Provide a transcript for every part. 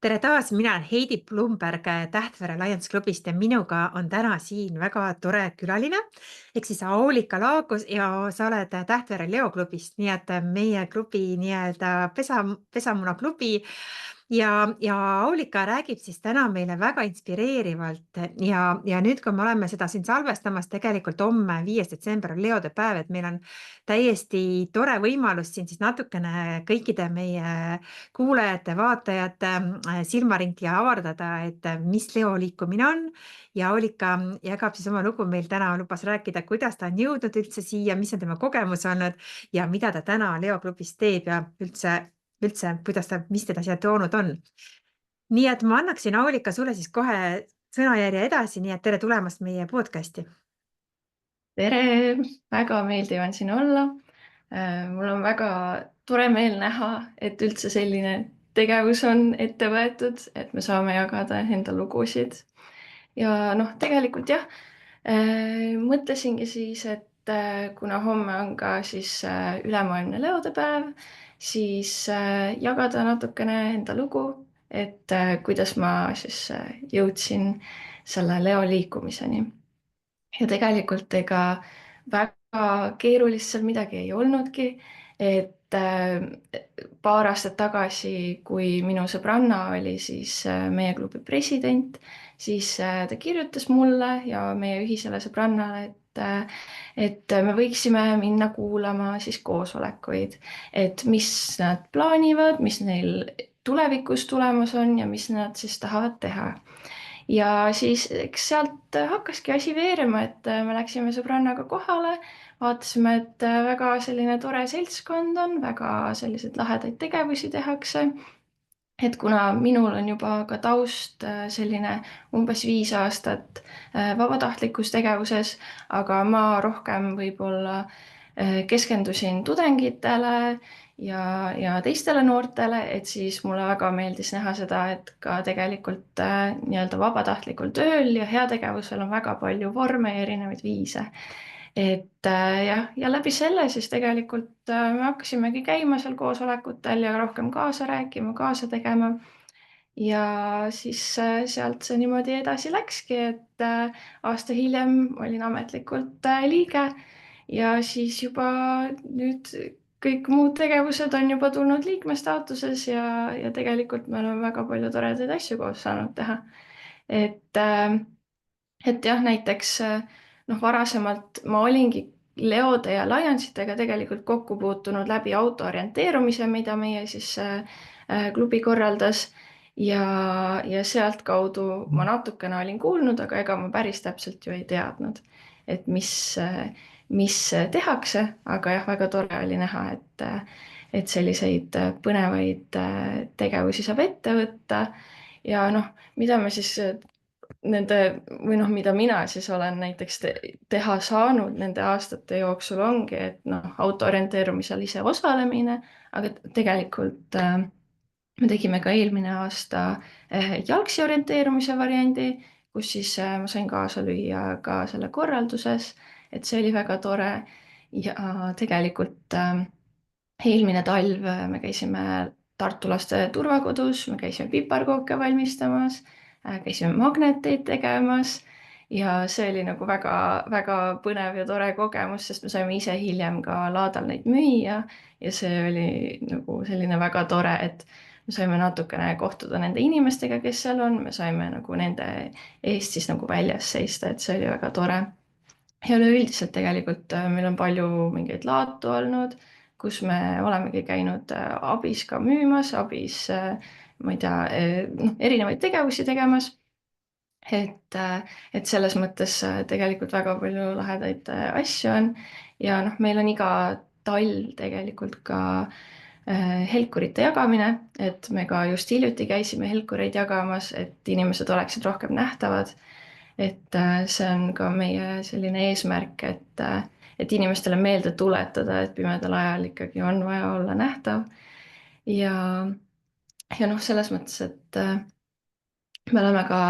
Tere taas, mina olen Heidi Blumberg Tähtvere Lions klubist ja minuga on täna siin väga tore külaline ehk siis Aulika Laagus ja sa oled Tähtvere Leo klubist, nii et meie klubi nii-öelda pesamuna klubi ja Aulika räägib siis täna meile väga inspireerivalt ja nüüd, kui me oleme seda siin salvestamas, tegelikult homme, 5. detsember on Leode päev, et meil on täiesti tore võimalus siin siis natukene kõikide meie kuulajate, vaatajate silmaringli avardada, et mis Leo liikumine on ja Aulika jagab siis oma lugu meil täna, lubas rääkida, kuidas ta on jõudnud üldse siia, mis on tema kogemus olnud ja mida ta täna Leo klubis teeb ja üldse, mis teda siia toonud on. Nii et ma annaksin Aulika sulle siis kohe sõnajärje edasi, nii et tere tulemast meie podcasti. Tere, väga meeldiv on siin olla. Mul on väga tore meel näha, et üldse selline tegevus on ette võetud, et me saame jagada enda lugusid. Ja tegelikult jah, mõtlesingi siis, et kuna homme on ka siis ülemaailmne leodepäev, siis jagada natukene enda lugu, et kuidas ma siis jõudsin selle leo liikumiseni. Ja tegelikult ega väga keerulist seal midagi ei olnudki, et paar aastat tagasi, kui minu sõbranna oli siis meie klubi president, siis ta kirjutas mulle ja meie ühisele sõbrannale, et me võiksime minna kuulama siis koosolekuid, et mis nad plaanivad, mis neil tulevikus tulemas on ja mis nad siis tahavad teha. Ja siis eks sealt hakkaski asi veerema, et me läksime sõbrannaga kohale, vaatasime, et väga selline tore seltskond on, väga selliseid lahedaid tegevusi tehakse. Et kuna minul on juba ka taust selline umbes 5 aastat vabatahtlikus tegevuses, aga ma rohkem võib-olla keskendusin tudengitele ja teistele noortele, et siis mulle väga meeldis näha seda, et ka tegelikult nii-öelda vabatahtlikul tööl ja heategevusel on väga palju vorme ja erinevaid viise. Et jah, ja läbi selle siis tegelikult me hakkasimegi käima seal koosolekutel ja rohkem kaasa rääkima, kaasa tegema. Ja siis sealt see niimoodi edasi läkski, et aasta hiljem olin ametlikult liige ja siis juba nüüd kõik muud tegevused on juba tulnud liikme staatuses ja tegelikult me oleme väga palju toredaid asju koos saanud teha. Et, äh, et jah, näiteks varasemalt ma olingi Leode ja Lionsitega tegelikult kokku puutunud läbi autoorienteerumise, mida meie siis klubi korraldas ja sealtkaudu ma natukene olin kuulnud, aga ega ma päris täpselt ju ei teadnud, et mis tehakse, aga jah, väga tore oli näha, et selliseid põnevaid tegevusi saab ette võtta ja mida me siis nende või mida mina siis olen näiteks teha saanud nende aastate jooksul ongi, et autoorienteerumisel ise osalemine, aga tegelikult me tegime ka eelmine aasta jalgsi orienteerumise variandi, kus siis ma sain kaasa lüüa ka selle korralduses, et see oli väga tore ja tegelikult eelmine talv me käisime Tartu laste turvakodus, me käisime piparkooke valmistamas, käisime magneteid tegemas ja see oli nagu väga põnev ja tore kogemus, sest me saime ise hiljem ka laadal neid müüa ja see oli nagu selline väga tore, et me saime natukene kohtuda nende inimestega, kes seal on, me saime nagu nende eest siis nagu väljas seista, et see oli väga tore. Ja üleüldiselt tegelikult meil on palju mingeid laatu olnud, kus me olemegi käinud abis ka müümas, abis, ma ei tea, erinevaid tegevusi tegemas. Et selles mõttes tegelikult väga palju lahedaid asju on ja meil on iga talv tegelikult ka helkurite jagamine, et me ka just hiljuti käisime helkureid jagamas, et inimesed oleksid rohkem nähtavad. Et see on ka meie selline eesmärk, et inimestele meelde tuletada, et pimedal ajal ikkagi on vaja olla nähtav. Ja selles mõttes, et me oleme ka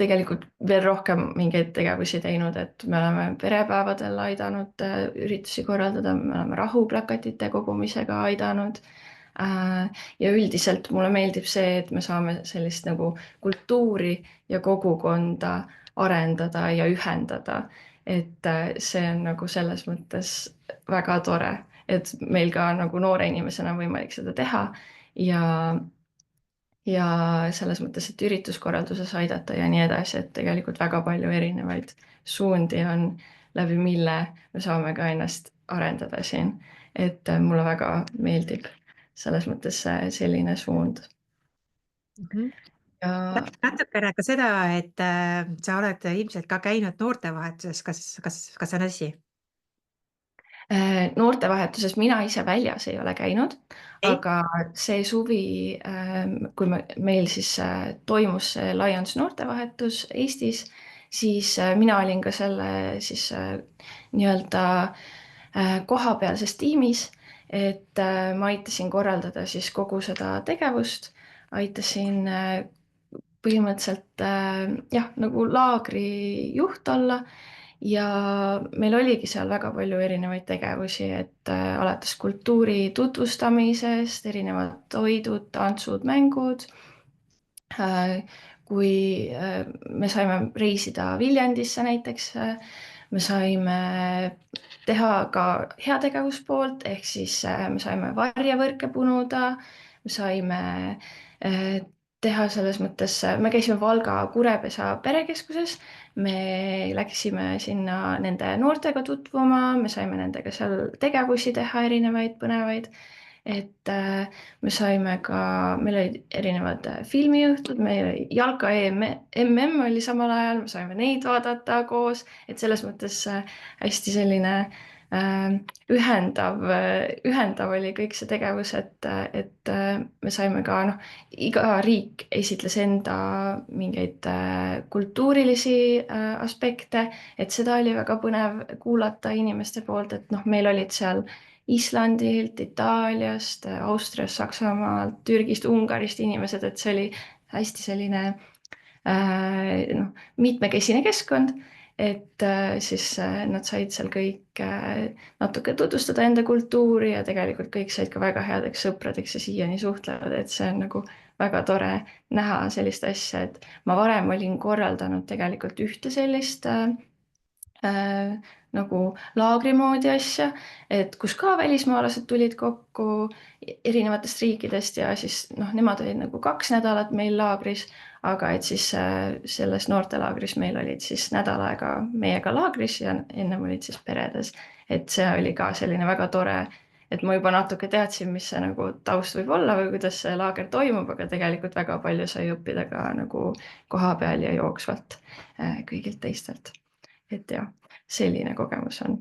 tegelikult veel rohkem mingeid tegevusi teinud, et me oleme perepäevadel aidanud üritusi korraldada, me oleme rahuplakatite kogumisega aidanud, Ja üldiselt mulle meeldib see, et me saame sellist nagu kultuuri ja kogukonda arendada ja ühendada. Et see on nagu selles mõttes väga tore, et meil ka nagu noore inimesena on võimalik seda teha ja ja selles mõttes, et ürituskorralduses aidata ja nii edasi, et tegelikult väga palju erinevaid suundi on, läbi mille me saame ka ennast arendada siin. Et mulle väga meeldib selles mõttes selline suund. Mhm. Ja Räägi natukene ka seda, et sa oled ilmselt ka käinud noortevahetuses, kas see on tõsi? noortevahetuses mina ise väljas ei ole käinud, Ei? aga see suvi, kui meil siis toimus see Lions noortevahetus Eestis, siis mina olin ka selle siis nii-öelda kohapealses tiimis, et ma aitasin korraldada siis kogu seda tegevust, aitasin põhimõtteliselt jah, nagu laagri juht olla ja meil oligi seal väga palju erinevaid tegevusi, et alates kultuuri tutvustamisest, erinevad toidud, tantsud, mängud. Kui me saime reisida Viljandisse näiteks, me saime teha ka heategevuspoolt, ehk siis me saime varjevõrke punuda, me saime äh, teha selles mõttes, me käisime Valga Kurepesa perekeskuses, me läksime sinna nende noortega tutvuma, me saime nendega seal tegevusi teha, erinevaid põnevaid. Et me saime ka, meil olid erinevad filmiõhtud, meil oli jalka MM oli samal ajal, me saime neid vaadata koos, et selles mõttes hästi selline ühendav oli kõik see tegevus, et me saime ka, noh, iga riik esitles enda mingeid kultuurilisi aspekte, et seda oli väga põnev kuulata inimeste poolt, et noh, meil olid seal Islandilt, Itaaliast, Austriast, Saksamaalt, Türgist, Ungarist inimesed, et see oli hästi selline noh, mitmekesine keskkond, et siis nad said seal kõik natuke tutvustada enda kultuuri ja tegelikult kõik said ka väga headeks sõpradeks ja siiani suhtlevad, et see on nagu väga tore näha sellist asja, et ma varem olin korraldanud tegelikult ühte sellist nagu laagri moodi asja, et kus ka välismaalased tulid kokku erinevatest riikidest ja siis noh, nemad olid nagu 2 nädalat meil laagris, aga et siis selles noortelaagris meil olid siis nädal aega meiega laagris ja ennem olid siis peredes. et see oli ka selline väga tore, et ma juba natuke teadsin, mis see nagu taust võib olla või kuidas see laager toimub, aga tegelikult väga palju sai õppida ka nagu kohapeal ja jooksvalt kõigilt teistelt. Et jah, selline kogemus on.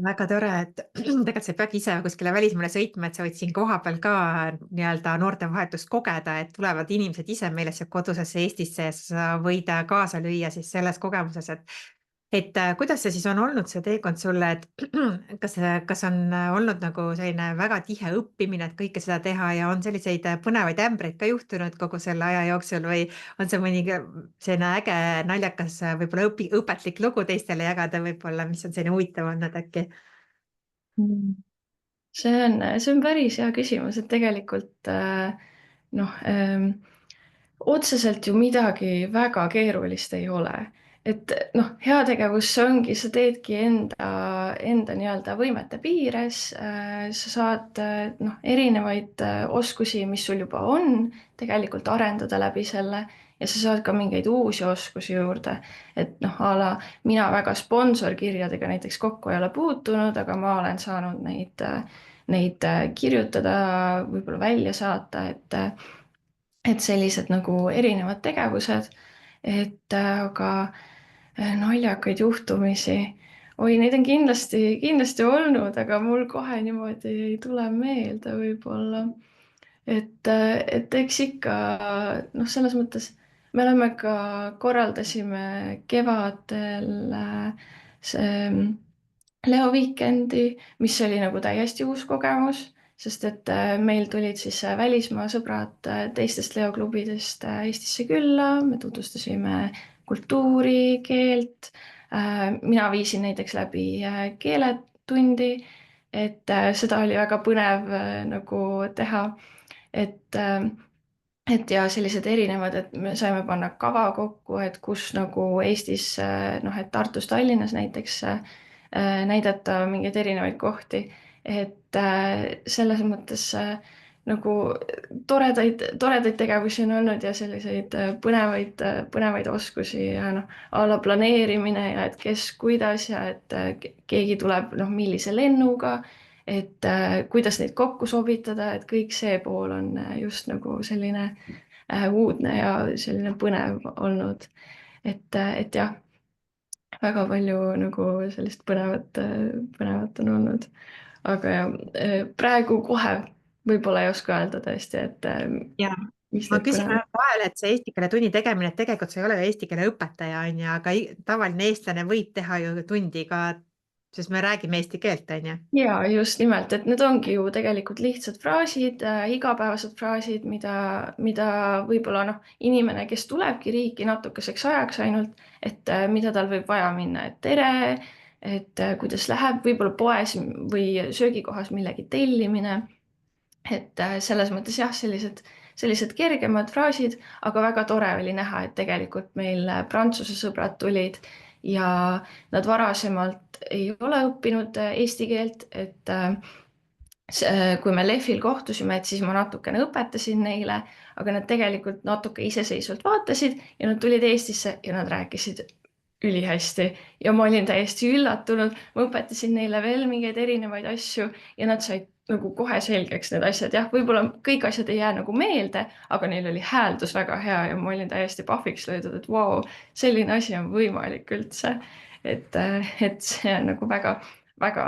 Väga tore, et tegelikult sa ei peagi ise kuskile välismaale sõitma, et sa võid siin kohapeal ka nii-öelda noortevahetust kogeda, et tulevad inimesed ise meile siia kodusesse Eestisse ja sa võid kaasa lüüa siis selles kogemuses, et kuidas see siis on olnud, see teekond sulle, et kas on olnud nagu selline väga tihe õppimine, et kõike seda teha ja on selliseid põnevaid ämbreid ka juhtunud kogu selle aja jooksul või on see mõni selline äge, naljakas, võib-olla õpetlik lugu teistele jagada, võib-olla, mis on selline huvitav olnud äkki? Mm. see on päris hea küsimus, et tegelikult noh, otseselt ju midagi väga keerulist ei ole. Et noh, heategevus see ongi, sa teedki enda nii-öelda võimete piires, sa saad noh, erinevaid oskusi, mis sul juba on, tegelikult arendada läbi selle ja sa saad ka mingeid uusi oskusi juurde. et noh, a la mina väga sponsorkirjadega näiteks kokku ei ole puutunud, aga ma olen saanud neid kirjutada, võib-olla välja saata, et sellised nagu erinevad tegevused, et aga naljakaid juhtumisi, oi, neid on kindlasti olnud, aga mul kohe niimoodi ei tule meelde võib-olla. et eks ikka noh, selles mõttes me oleme ka, korraldasime kevadel see Leo Weekendi, mis oli nagu täiesti uus kogemus, sest et meil tulid siis välismaa sõbrad teistest Leo klubidest Eestisse külla, me tutvustasime kultuuri, keelt. mina viisin näiteks läbi keeletundi et seda oli väga põnev nagu teha, et ja sellised erinevad, et me saime panna kava kokku, et kus nagu Eestis noh, et Tartus, Tallinnas näiteks näidata mingeid erinevaid kohti, et selles mõttes nagu toredaid tegevusi on olnud ja selliseid põnevaid oskusi ja noh, a la planeerimine ja et kes kuidas ja et keegi tuleb noh, millise lennuga, et kuidas neid kokku sobitada, et kõik see pool on just nagu selline uudne ja selline põnev olnud. et jah, väga palju nagu sellist põnevat on olnud. aga jah, praegu kohe võib-olla ei oska öelda tõesti, et ja mis ma teeb küsin põnevaks. vahel, et see eesti keele tunni tegemine, et tegelikult sa ei ole ju eesti keele õpetaja, on ju, aga tavaline eestlane võib teha ju tundi ka, sest me räägime eesti keelt, on ju. Ja just nimelt, et need ongi ju tegelikult lihtsad fraasid igapäevased fraasid, mida võib-olla noh, inimene, kes tulebki riiki natukeseks ajaks ainult, et mida tal võib vaja minna, et tere, et kuidas läheb, võib-olla poes või söögikohas millegi tellimine. et selles mõttes jah, sellised kergemad fraasid, aga väga tore oli näha, et tegelikult meil Prantsuse sõbrad tulid ja nad varasemalt ei ole õppinud eesti keelt, et kui me Lehvil kohtusime, et siis ma natukene õpetasin neile, aga nad tegelikult natuke iseseisvalt vaatasid ja nad tulid Eestisse ja nad rääkisid ülihästi ja ma olin täiesti üllatunud, ma õpetasin neile veel mingeid erinevaid asju ja nad said nagu kohe selgeks need asjad, jah, võib-olla kõik asjad ei jää nagu meelde, aga neil oli hääldus väga hea ja ma olin täiesti pahviks löödud, et vau, selline asi on võimalik üldse. et see on nagu väga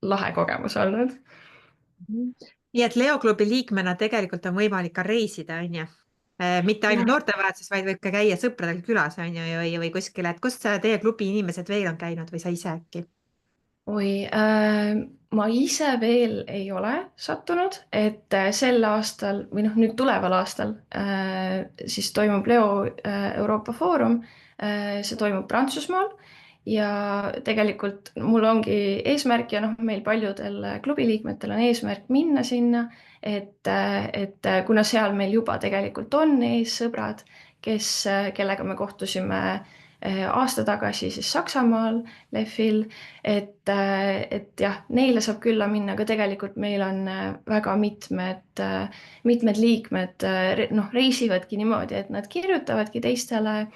lahe kogemus olnud. Nii et Leo klubi liikmena tegelikult on võimalik ka reisida, on ju? Mitte ainult ja noortevahetuses, vaid võib ka käia sõpradel külas, on ju, või kuskil, et kust teie klubi inimesed veel on käinud või sa ise äkki? oi ma ise veel ei ole sattunud, et sel aastal või noh, nüüd tuleval aastal siis toimub Leo Euroopa Foorum. See toimub Prantsusmaal ja tegelikult mul ongi eesmärk ja noh, meil paljudel klubi liikmetel on eesmärk minna sinna, et kuna seal meil juba tegelikult on ees sõbrad, kellega me kohtusime aasta tagasi siis Saksamaal Lehvil, et jah, neile saab külla minna, aga tegelikult meil on väga mitmed liikmed noh, reisivadki niimoodi, et nad kirjutavadki teistele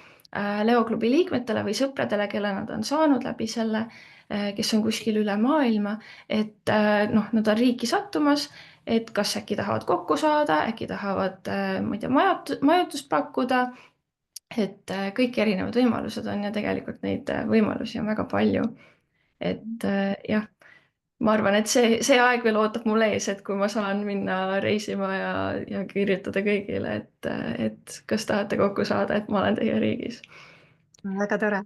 Leo klubi liikmetele või sõpradele, kelle nad on saanud läbi selle, kes on kuskil üle maailma, et noh, nad on riiki sattumas, et kas äkki tahavad kokku saada, äkki tahavad, ma ei tea, majutust pakkuda, et kõik erinevad võimalused on ja tegelikult neid võimalusi on väga palju. et jah, ma arvan, et see aeg veel ootab mul ees, et kui ma saan minna reisima ja kirjutada kõigile, et kas tahate kokku saada, et ma olen teie riigis. Väga tore.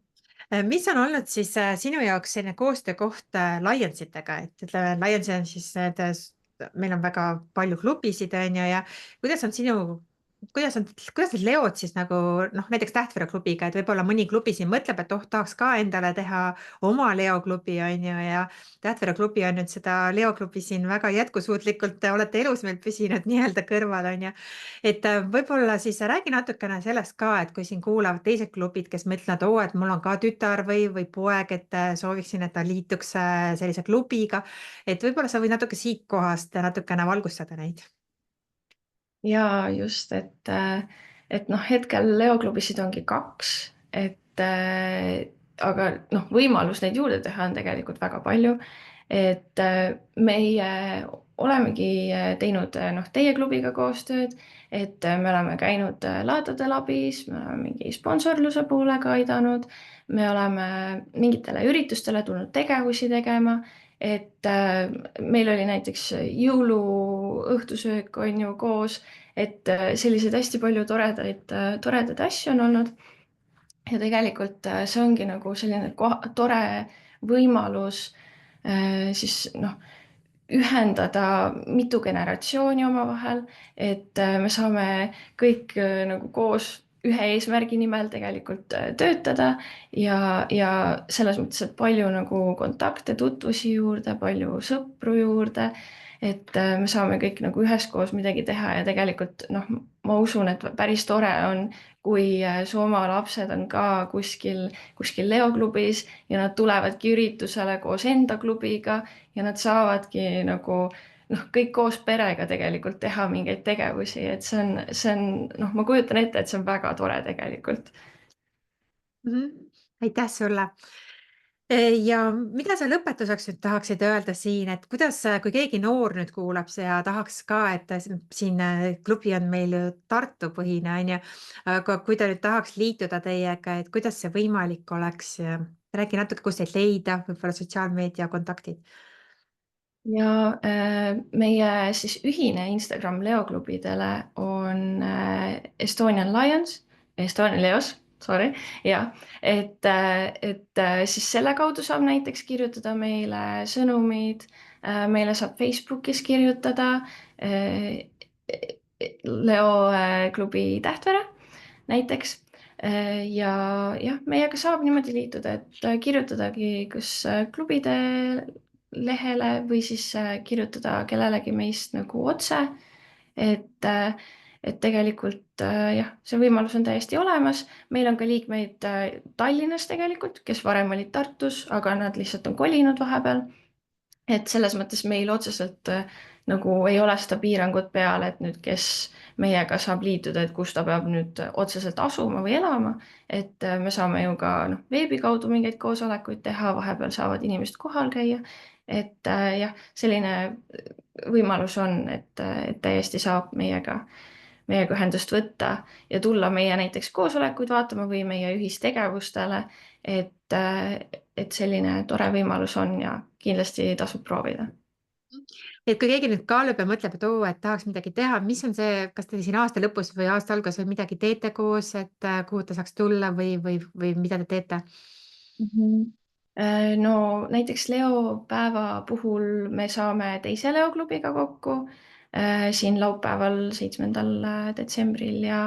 Mis on olnud siis sinu jaoks selline koostöökoht Lionsitega, et ütleme, Lions on siis need, meil on väga palju klubisid, on ju, ja kuidas on sinu, kuidas need leod siis nagu noh, näiteks Tähtvere klubiga, et võib-olla mõni klubi siin mõtleb, et oh, tahaks ka endale teha oma leoklubi, on ju, ja Tähtvere klubi on nüüd seda leoklubi siin väga jätkusuutlikult, olete elus meil püsinud nii-öelda kõrval, on ju. Et võib-olla siis räägi natukene sellest ka, et kui siin kuulavad teised klubid, kes mõtlevad, oo, et mul on ka tütar või poeg, et sooviksin, et ta liituks sellise klubiga, et võib-olla sa võid natuke siit kohast natukene valgustada neid. ja just, et noh, hetkel leoklubisid ongi kaks, aga noh, võimalus neid juurde teha on tegelikult väga palju. et meie olemegi teinud noh, teie klubiga koostööd, et me oleme käinud laadadel abis, me oleme mingi sponsorluse poolega aidanud, me oleme mingitele üritustele tulnud tegevusi tegema, et meil oli näiteks jõuluõhtusöök on ju koos, et selliseid hästi palju toredaid asju on olnud. ja tegelikult see ongi nagu selline tore võimalus siis noh, ühendada mitu generatsiooni omavahel, et me saame kõik nagu koos ühe eesmärgi nimel tegelikult töötada ja selles mõttes, et palju nagu kontakte, tutvusi juurde, palju sõpru juurde, et me saame kõik nagu üheskoos midagi teha ja tegelikult noh, ma usun, et päris tore on, kui su oma lapsed on ka kuskil leoklubis ja nad tulevadki üritusele koos enda klubiga ja nad saavadki nagu noh, kõik koos perega tegelikult teha mingeid tegevusi, et see on, noh, ma kujutan ette, et see on väga tore tegelikult. Mhm. Aitäh sulle! Ja mida sa lõpetuseks nüüd tahaksid öelda siin, et kuidas, kui keegi noor nüüd kuulab ja tahaks ka, et siin klubi on meil ju Tartu põhine, on ju, aga kui ta nüüd tahaks liituda teiega, et kuidas see võimalik oleks? Räägi natuke, kus teid leida, võib-olla sotsiaalmeedia kontaktid. Ja meie siis ühine Instagram leoklubidele on Estonian Lions, Estonian Leos, sorry, ja et siis selle kaudu saab näiteks kirjutada meile sõnumid, meile saab Facebookis kirjutada Leo klubi Tähtvere näiteks. Ja jah, meiega saab niimoodi liituda, et kirjutadagi kas klubide lehele või siis kirjutada kellelegi meist nagu otse, et, et tegelikult jah, see võimalus on täiesti olemas. Meil on ka liikmeid Tallinnas tegelikult, kes varem olid Tartus, aga nad lihtsalt on kolinud vahepeal. Et selles mõttes meil otseselt nagu ei ole seda piirangut peal, et nüüd kes meiega saab liituda, et kus ta peab nüüd otseselt asuma või elama, et me saame ju ka noh, veebi kaudu mingeid koosolekuid teha, vahepeal saavad inimesed kohal käia, et jah, selline võimalus on, et täiesti saab meiega ühendust võtta ja tulla meie näiteks koosolekuid vaatama või meie ühistegevustele, et selline tore võimalus on ja kindlasti tasub proovida. Et kui keegi nüüd kaalub ja mõtleb, et oo, et tahaks midagi teha, mis on see, kas te siin aasta lõpus või aasta alguses või midagi teete koos, et kuhu ta saaks tulla või mida te teete? Mhm. No näiteks Leo päeva puhul me saame teise Leo klubiga kokku siin laupäeval, 7. detsembril ja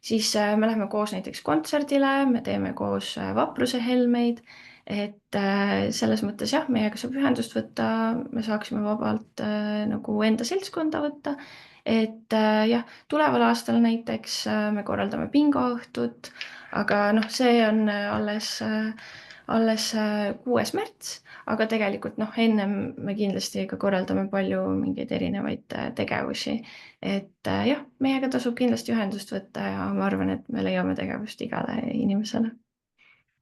siis me läheme koos näiteks kontserdile, me teeme koos Vapruse helmeid, et selles mõttes jah, meiega saab ühendust võtta, me saaksime vabalt nagu enda seltskonda võtta, et jah, tuleval aastal näiteks me korraldame bingoõhtut, aga noh, see on alles 6. märts, aga tegelikult noh, ennem me kindlasti ka korraldame palju mingeid erinevaid tegevusi. Et jah, meiega tasub kindlasti ühendust võtta ja ma arvan, et me leiame tegevust igale inimesele.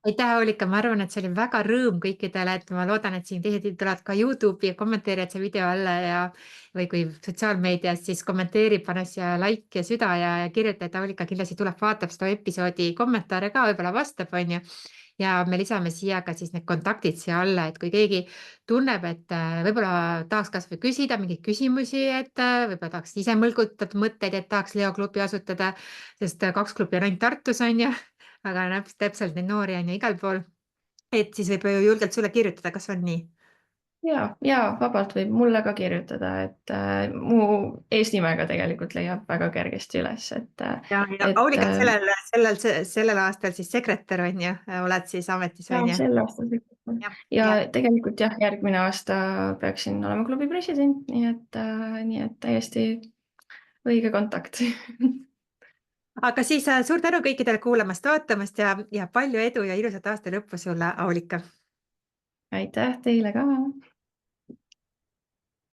Aitäh, Oolika, ma arvan, et see oli väga rõõm kõikidele, et ma loodan, et siin teised tulevad ka Youtube'i ja kommenteerivad see video alla ja või kui sotsiaalmeedias, siis kommenteerib, pane siia like ja süda ja kirjuta, et Oolika kindlasti tuleb, vaatab seda episoodi kommentaare ka, võib-olla vastab, on ju. Ja me lisame siia ka siis need kontaktid siia alla, et kui keegi tunneb, et võib-olla tahaks kasvõi küsida mingeid küsimusi, et võib-olla tahaks ise mõlgutada mõtteid, et tahaks Leo klubi asutada, sest 2 klubi on ainult Tartus, on ju, aga täpselt neid noori on ju igal pool. Et siis võib ju julgelt sulle kirjutada, kas on nii? Ja vabalt võib mulle ka kirjutada, et mu eesnimega tegelikult leiab väga kergesti üles, Ja et Aulika sellel aastal siis sekretär on ju, oled siis ametis ja on ju? sel aastal sekretär. Jah, Ja jah. tegelikult jah, järgmine aasta peaksin olema klubi president, nii et täiesti õige kontakt. Aga siis suur tänu kõikidele kuulamast, vaatamast ja palju edu ja ilusat aasta lõppu sulle, Aulika! Aitäh teile ka!